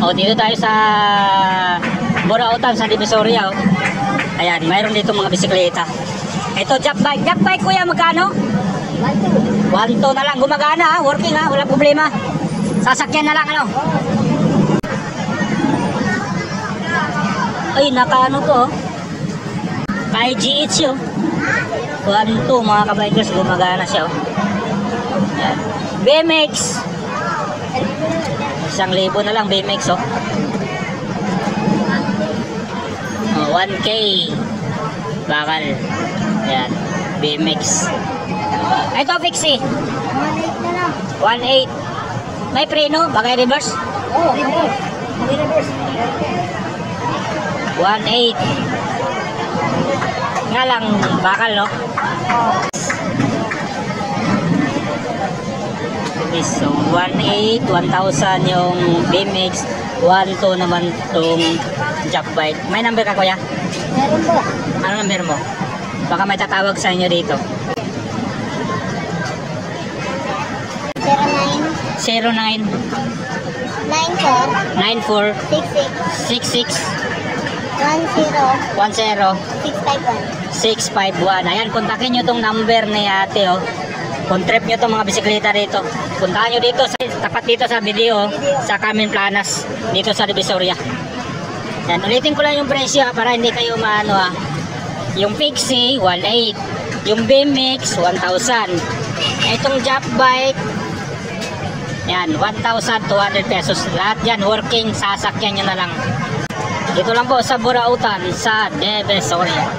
O, dito tayo sa Burautan sa Divisoria. Ayan, mayroon dito mga bisikleta. Ito, jack bike. Jack bike, kuya, magkano? 1.2 na lang. Gumagana, working ha, wala problema. Sasakyan na lang, ano? Ay, nakaano to, oh. Kay GH, oh. 1.2, mga kabikers, gumagana siya, oh. Ayan. BMX. 1,000 na lang, BMX, oh. 1K. Bakal. Ayan, BMX. Ito, Fixie. 1.8. May preno? Bagay reverse? Oo, reverse. May reverse. 1.8. Nga lang, bakal, no? Okay, so 1.8, 1,000 yung BMX, 1.2 naman itong jack bike. May number ka, kuya? Meron po. Ano number mo? Baka may tatawag sa inyo dito. 09 94 94 66 66 10 10 651. 651. Ayan, kontakin nyo itong number ni ate, oh. Kung trip nyo itong mga bisikleta dito, puntahan nyo dito, tapat dito sa video, sa Carmen Planas, dito sa Divisoria. Yan, ulitin ko lang yung presyo, para hindi kayo maano, ha. Yung Fixie, 1.8. Yung BMX, 1,000. Itong jack bike, yan, 1,200 pesos. Lahat yan, working, sasakyan nyo na lang. Dito lang po sa Burautan, sa Divisoria.